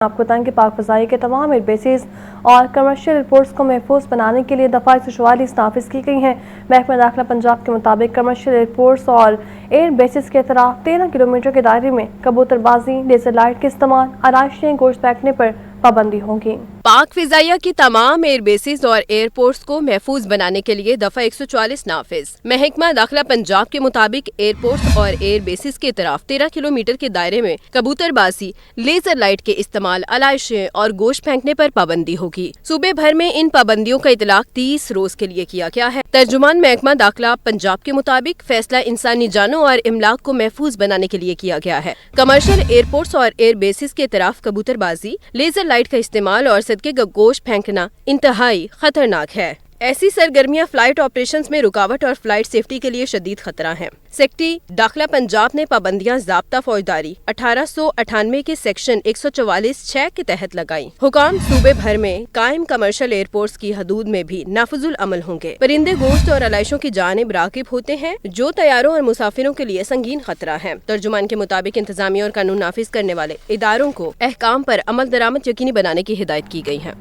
آپ کو بتائیں کہ پاک فضائی کے تمام ایئر بیسز اور کمرشل ایئرپورٹس کو محفوظ بنانے کے لیے دفعہ 144 نافذ کی گئی ہیں۔ محکمہ داخلہ پنجاب کے مطابق کمرشل ایئرپورٹس اور ایئر بیسز کے اطراف 13 کلومیٹر کے دائرے میں کبوتر بازی، لیزر لائٹ کے استعمال، آرائشیں، گوشت پھینکنے پر پابندی ہوگی۔ پاک فضائیہ کی تمام ایئر بیسز اور ایئرپورٹس کو محفوظ بنانے کے لیے دفعہ 144 نافذ۔ محکمہ داخلہ پنجاب کے مطابق ایئرپورٹس اور ایئر بیسز کے اطراف 13 کلومیٹر کے دائرے میں کبوتر بازی، لیزر لائٹ کے استعمال، علائشیں اور گوشت پھینکنے پر پابندی ہوگی۔ صوبے بھر میں ان پابندیوں کا اطلاق 30 روز کے لیے کیا گیا ہے۔ ترجمان محکمہ داخلہ پنجاب کے مطابق فیصلہ انسانی جانوں اور املاک کو محفوظ بنانے کے لیے کیا گیا ہے۔ کمرشل ایئرپورٹس اور ایئر بیسز کے اطراف کبوتر بازی، لیزر لائٹ کا استعمال اور صدقے کا گوشت پھینکنا انتہائی خطرناک ہے۔ ایسی سرگرمیاں فلائٹ آپریشنز میں رکاوٹ اور فلائٹ سیفٹی کے لیے شدید خطرہ ہیں۔ سیکٹری داخلہ پنجاب نے پابندیاں ضابطہ فوجداری 1898 کے سیکشن 144(6) کے تحت لگائیں۔ حکام صوبے بھر میں قائم کمرشل ایئرپورٹس کی حدود میں بھی نافذ العمل ہوں گے۔ پرندے گوشت اور علائشوں کی جانب راغب ہوتے ہیں جو طیاروں اور مسافروں کے لیے سنگین خطرہ ہیں۔ ترجمان کے مطابق انتظامیہ اور قانون نافذ کرنے والے اداروں کو احکام پر عمل درآمد یقینی بنانے کی ہدایت کی گئی ہے۔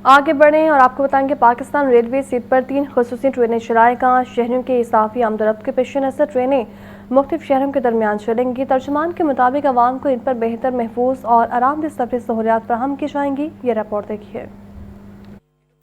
آگے بڑھیں اور آپ کو بتائیں کہ پاکستان ریلوے سیٹ پر 3 خصوصی ٹرینیں چلائے گا۔ شہریوں کے اضافی آمد و رفت کے پیش نظر ٹرینیں مختلف شہروں کے درمیان چلیں گی۔ ترجمان کے مطابق عوام کو ان پر بہتر، محفوظ اور آرام دہ سفری سہولیات فراہم کی جائیں گی۔ یہ رپورٹ دیکھیے۔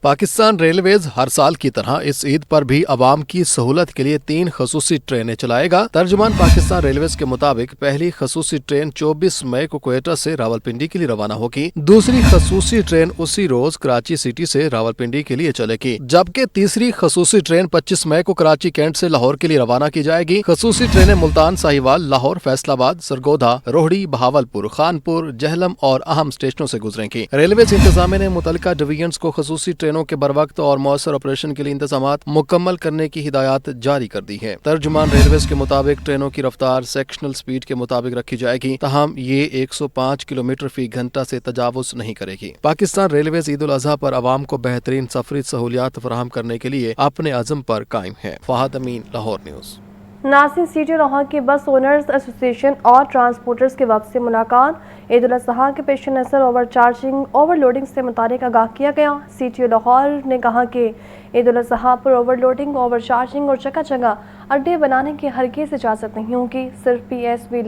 پاکستان ریلویز ہر سال کی طرح اس عید پر بھی عوام کی سہولت کے لیے 3 خصوصی ٹرینیں چلائے گا۔ ترجمان پاکستان ریلویز کے مطابق پہلی خصوصی ٹرین 24 مئی کو کوئٹہ سے راولپنڈی کے لیے روانہ ہوگی۔ دوسری خصوصی ٹرین اسی روز کراچی سٹی سے راولپنڈی کے لیے چلے گی، جبکہ تیسری خصوصی ٹرین 25 مئی کو کراچی کینٹ سے لاہور کے لیے روانہ کی جائے گی۔ خصوصی ٹرینیں ملتان، ساہیوال، لاہور، فیصل آباد، سرگودھا، روہڑی، بہاولپور، خانپور، جہلم اور اہم اسٹیشنوں سے گزریں گی۔ ریلویز انتظامیہ نے متعلقہ ڈویژنز کو خصوصی ٹرینوں کے بروقت اور مؤثر آپریشن کے لیے انتظامات مکمل کرنے کی ہدایات جاری کر دی ہے۔ ترجمان ریلویز کے مطابق ٹرینوں کی رفتار سیکشنل سپیڈ کے مطابق رکھی جائے گی، تاہم یہ 105 کلومیٹر فی گھنٹہ سے تجاوز نہیں کرے گی۔ پاکستان ریلویز عید الاضحیٰ پر عوام کو بہترین سفری سہولیات فراہم کرنے کے لیے اپنے عزم پر قائم ہے۔ فہد امین، لاہور نیوز۔ ناظرین، سٹی لاہور کی بس اونرز ایسوسی ایشن اور ٹرانسپورٹرز کے وفد سے ملاقات۔ عید الاضحیٰ کے پیش نظر اوور چارجنگ، اوور لوڈنگ سے متعلق آگاہ کیا گیا۔ سٹی لاہور نے کہا کہ عید الاضحیٰ پر اوور لوڈنگ، اوور چارجنگ اور جگہ جگہ اڈے بنانے کی ہرگز اجازت نہیں ہوگی۔ صرف PSV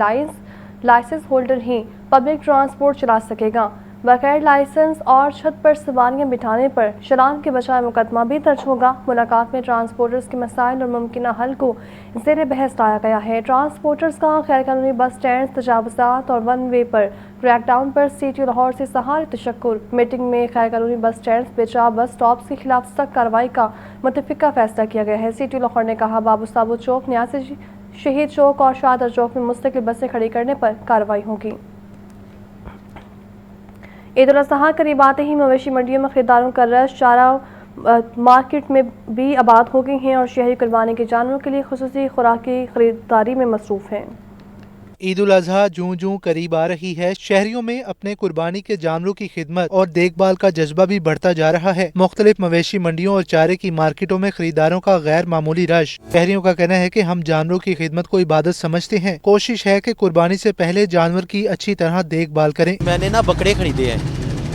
لائسنس ہولڈر ہی پبلک ٹرانسپورٹ چلا سکے گا۔ بغیر لائسنس اور چھت پر سواریاں بٹھانے پر چلان کے بجائے مقدمہ بھی درج ہوگا۔ ملاقات میں ٹرانسپورٹرز کے مسائل اور ممکنہ حل کو زیر بحث لایا گیا ہے۔ ٹرانسپورٹرز کا غیر قانونی بس اسٹینڈ، تجاوزات اور ون وے پر کریک ڈاؤن پر سٹی لاہور سے سہار تشکر۔ میٹنگ میں غیر قانونی بس اسٹینڈز، بیچا بس اسٹاپس کے خلاف سخت کارروائی کا متفقہ فیصلہ کیا گیا ہے۔ سٹی لاہور نے کہا بابو صابو چوک، نیازی شہید چوک اور شادر چوک میں مستقل بسیں کھڑی کرنے پر کارروائی ہوگی۔ عید الاضحیٰ قریب آتے ہی مویشی منڈیوں میں خریداروں کا رش چارہ مارکیٹ میں بھی آباد ہو گئی ہیں اور شہری قربانی کے جانوروں کے لیے خصوصی خوراکی خریداری میں مصروف ہیں۔ عید الاضحیٰ جوں جوں قریب آ رہی ہے، شہریوں میں اپنے قربانی کے جانوروں کی خدمت اور دیکھ بھال کا جذبہ بھی بڑھتا جا رہا ہے۔ مختلف مویشی منڈیوں اور چارے کی مارکیٹوں میں خریداروں کا غیر معمولی رش۔ شہریوں کا کہنا ہے کہ ہم جانوروں کی خدمت کو عبادت سمجھتے ہیں۔ کوشش ہے کہ قربانی سے پہلے جانور کی اچھی طرح دیکھ بھال کریں۔ میں نے بکرے خریدے ہیں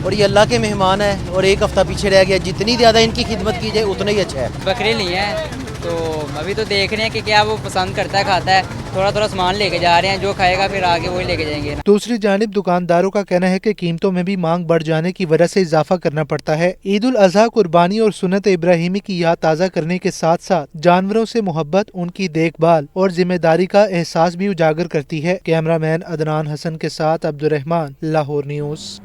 اور یہ اللہ کے مہمان ہیں اور ایک ہفتہ پیچھے رہ گیا۔ جتنی زیادہ ان کی خدمت کی جائے اتنا ہی اچھا ہے۔ بکرے لیے ہیں تو ابھی تو دیکھ رہے ہیں کہ کیا وہ پسند کرتا ہے، کھاتا ہے۔ تھوڑا تھوڑا سامان لے کے جا رہے ہیں، جو کھائے گا پھر آگے وہی لے کے جائیں گے۔ دوسری جانب دکانداروں کا کہنا ہے کہ قیمتوں میں بھی مانگ بڑھ جانے کی وجہ سے اضافہ کرنا پڑتا ہے۔ عید الاضحیٰ قربانی اور سنت ابراہیمی کی یاد تازہ کرنے کے ساتھ ساتھ جانوروں سے محبت، ان کی دیکھ بھال اور ذمہ داری کا احساس بھی اجاگر کرتی ہے۔ کیمرہ مین عدنان حسن کے ساتھ عبدالرحمان، لاہور نیوز۔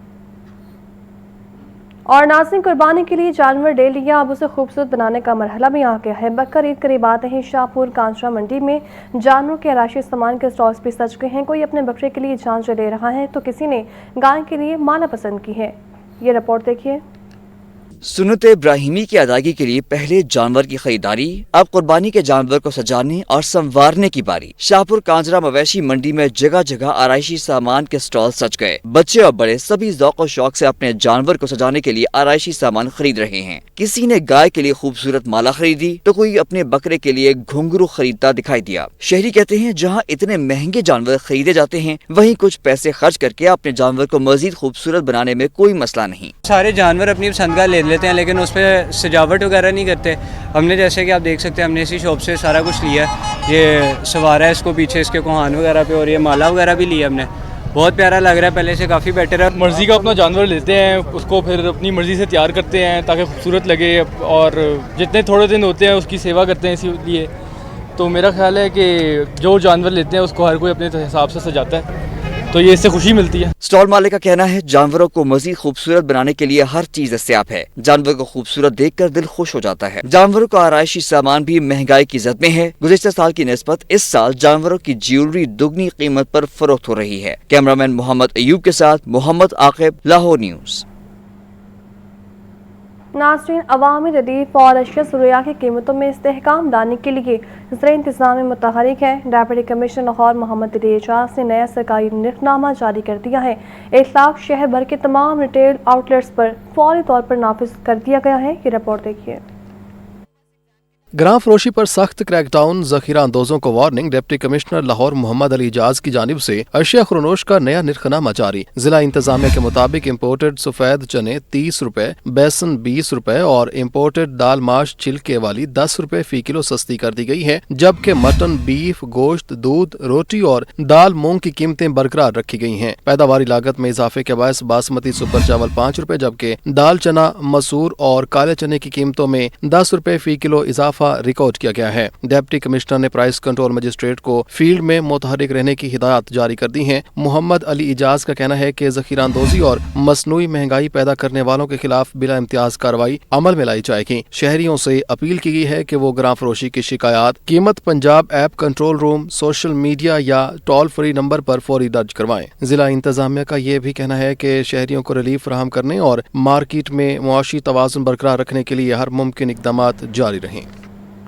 اور ناظرین، قربانی کے لیے جانور لے لیا، اب اسے خوبصورت بنانے کا مرحلہ بھی آ گیا ہے۔ بقر عید قریب آتے ہی شاہپور کانچرا منڈی میں جانوروں کے آرائشی سامان کے اسٹالز بھی سج گئے ہیں۔ کوئی اپنے بکرے کے لیے جانور لے رہا ہے تو کسی نے گائے کے لیے مالا پسند کی ہے۔ یہ رپورٹ دیکھیے۔ सुन्नत इब्राहिमी की अदायगी के लिए पहले जानवर की खरीदारी, अब कुर्बानी के जानवर को सजाने और संवारने की बारी। शाहपुर कांजरा मवेशी मंडी में जगह जगह आराइशी सामान के स्टॉल सज गए। बच्चे और बड़े सभी ज़ौक़ और शौक से अपने जानवर को सजाने के लिए आराइशी सामान खरीद रहे हैं। किसी ने गाय के लिए खूबसूरत माला खरीदी तो कोई अपने बकरे के लिए घुंघरू खरीदता दिखाई दिया। शहरी कहते हैं जहाँ इतने महंगे जानवर खरीदे जाते हैं वहीं कुछ पैसे खर्च करके अपने जानवर को मजीद खूबसूरत बनाने में कोई मसला नहीं। सारे जानवर अपनी पसंद का ले लेते हैं लेकिन उस पर सजावट वगैरह नहीं करते। हमने जैसे कि आप देख सकते हैं हमने इसी शॉप से सारा कुछ लिया। ये सवारा है इसको पीछे इसके कोहान वगैरह पे और ये माला वगैरह भी लिया हमने। बहुत प्यारा लग रहा है, पहले से काफ़ी बेटर है। मर्ज़ी का अपना जानवर लेते हैं, उसको फिर अपनी मर्ज़ी से तैयार करते हैं ताकि खूबसूरत लगे और जितने थोड़े दिन होते हैं उसकी सेवा करते हैं इसीलिए। तो मेरा ख्याल है कि जो जानवर लेते हैं उसको हर कोई अपने हिसाब से सजाता है तो ये इससे खुशी मिलती है। स्टॉल मालिक का कहना है जानवरों को मजीद खूबसूरत बनाने के लिए हर चीज दस्तयाब है। जानवर को खूबसूरत देखकर दिल खुश हो जाता है। जानवरों का आराइशी सामान भी महंगाई की जद में है। गुज़िश्ता साल की निस्बत इस साल जानवरों की ज्वेलरी दुगनी कीमत पर फरोख्त हो रही है। कैमरामैन मोहम्मद अयूब के साथ मोहम्मद आकिब, लाहौर न्यूज़। नाज़रीन, अवामी रिलीफ और अशिया सुरैया की कीमतों में इस्तेहकाम लाने के लिए ज़राई इंतज़ाम में मुतहरिक है। डिप्टी कमिश्नर लाहौर मोहम्मद अली एजाज ने नया सरकारी निरखनामा जारी कर दिया है। इतलाक़ शहर भर के तमाम रिटेल आउटलेट्स पर फौरी तौर पर नाफिज कर दिया गया है। ये रिपोर्ट देखिए। ग्राम फरोशी पर सख्त क्रैकडाउन, जखीरा अंदोजों को warning. Deputy commissioner Lahore Mohammad Ali Ejaz की जानिब से अशिया खुरनोश का नया निरखनामा जारी। जिला इंतजामिया के मुताबिक इम्पोर्टेड सफेद चने 30 रुपए, बेसन 20 रुपए और इम्पोर्टेड दाल माश छिलके वाली 10 रुपए फी किलो सस्ती कर दी गई है, जबकि मटन, बीफ, गोश्त, दूध, रोटी और दाल मूंग की कीमतें बरकरार रखी गई हैं। पैदावारी लागत में इजाफे के बायस बासमती सुपर चावल 5 रुपए, जबकि दाल चना, मसूर और काले चने की कीमतों में 10 रुपए फी किलो इजाफा रिकॉर्ड किया गया है। डिप्टी कमिश्नर ने प्राइस कंट्रोल मजिस्ट्रेट को फील्ड में मुतहरिक रहने की हिदायत जारी कर दी है। मोहम्मद अली इजाज का कहना है कि जखीरा अंदोजी और मसनूई महंगाई पैदा करने वालों के खिलाफ बिला इम्तियाज कार्रवाई अमल में लाई जाएगी। शहरियों से अपील की गई है कि वो ग्राम फरोशी की शिकायत कीमत Punjab app control room, social media या टोल फ्री नंबर पर फौरी दर्ज करवाएं। जिला इंतजामिया का ये भी कहना है कि शहरियों को रिलीफ फराहम करने और मार्केट में मुआशी तवाज़ुन बरकरार रखने के लिए हर मुमकिन इक़दामात जारी रहें।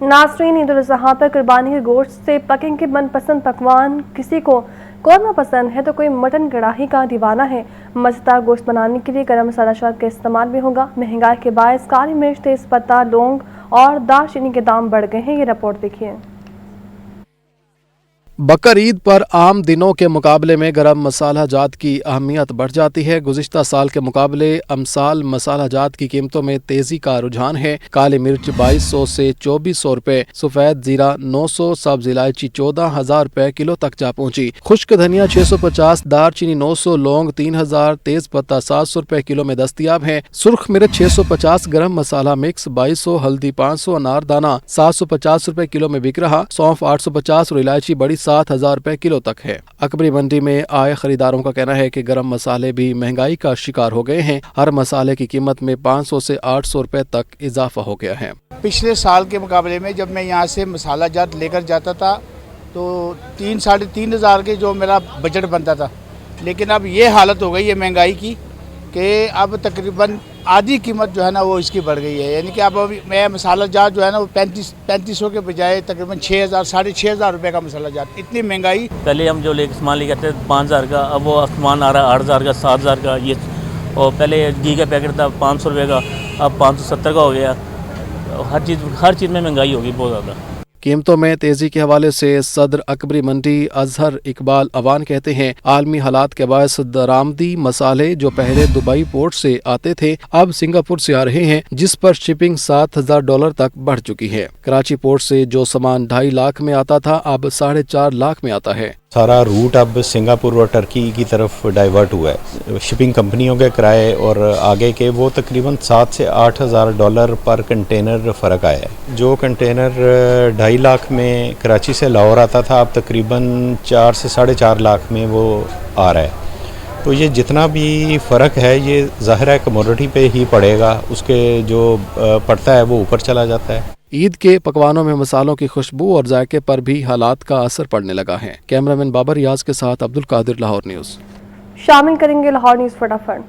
नाज़रीन, ईद उल अज़हा पर कुर्बानी के गोश्त से पकेंगे मनपसंद पकवान। किसी को कौरमा पसंद है तो कोई मटन कढ़ाई का दीवाना है। मज़ेदार गोश्त बनाने के लिए गरम मसाला शाद का इस्तेमाल भी होगा। महंगाई के बायस काली मिर्च, तेज पत्ता, लौंग और दालचीनी के दाम बढ़ गए हैं। ये रिपोर्ट देखिए। बकर ईद पर आम दिनों के मुकाबले में गरम मसाला जात की अहमियत बढ़ जाती है। गुज़िश्ता साल के मुकाबले अमसाल मसाला जात की कीमतों में तेजी का रुझान है। काली मिर्च 2200 से 2400 रुपए, सफेद जीरा 900, सब्ज इलायची 14,000 रुपए किलो तक जा पहुंची। खुश्क धनिया 650, दालचीनी 900, लौंग 3000, तेज पत्ता 700 रुपए किलो में दस्तियाब है। सुर्ख मिर्च 650, गरम मसाला मिक्स 2200, हल्दी 500, अनारदाना 750 रुपए किलो में बिक रहा। सौंफ 850 और इलायची बड़ी 7,000 रुपए किलो तक है। अकबरी मंडी में आए खरीदारों का कहना है कि गरम मसाले भी महंगाई का शिकार हो गए हैं। हर मसाले की कीमत में 500 से 800 रुपए तक इजाफा हो गया है। पिछले साल के मुकाबले में जब मैं यहाँ से मसाला जात लेकर जाता था तो 3-3.5 हज़ार के जो मेरा बजट बनता था, लेकिन अब ये हालत हो गई है महंगाई की कि अब तकरीबन आधी कीमत जो है ना वो इसकी बढ़ गई है। यानी कि अब मैं मसाला जात जो है ना वो 3500 के बजाय तकरीबन 6,000 6,500 रुपये का मसाला जात। इतनी महंगाई। पहले हम जो लेके सामान लेके आते थे 5,000 का, अब वो सामान आ रहा है 8,000 का, 7,000 का। ये और पहले घी का पैकेट था 500 रुपये का, अब 570 का हो गया। हर चीज़ में महंगाई होगी बहुत ज़्यादा। कीमतों में तेजी के हवाले से सदर अकबरी मंडी अजहर इकबाल अवान कहते हैं आलमी हालात के बायस दरामदी मसाले जो पहले दुबई पोर्ट से आते थे अब सिंगापुर से आ रहे हैं, जिस पर शिपिंग $7,000 तक बढ़ चुकी है। कराची पोर्ट से जो सामान 2.5 लाख में आता था अब 4.5 लाख में आता है। सारा रूट अब सिंगापुर और टर्की की तरफ डाइवर्ट हुआ है। शिपिंग कंपनियों के किराए और आगे के वो तकरीबन 7 से 8 हज़ार डॉलर पर कंटेनर फ़र्क आया है। जो कंटेनर 2.5 लाख में कराची से लाहौर आता था अब तकरीबन 4 से 4.5 लाख में वो आ रहा है। तो ये जितना भी फ़र्क है ये ज़ाहिर है कमोडिटी पे ही पड़ेगा, उसके जो पड़ता है वो ऊपर चला जाता है। ईद के पकवानों में मसालों की खुशबू और जायके पर भी हालात का असर पड़ने लगा है। कैमरामैन बाबर रियाज के साथ अब्दुल कादिर, लाहौर न्यूज़। शामिल करेंगे लाहौर न्यूज़ फटाफट।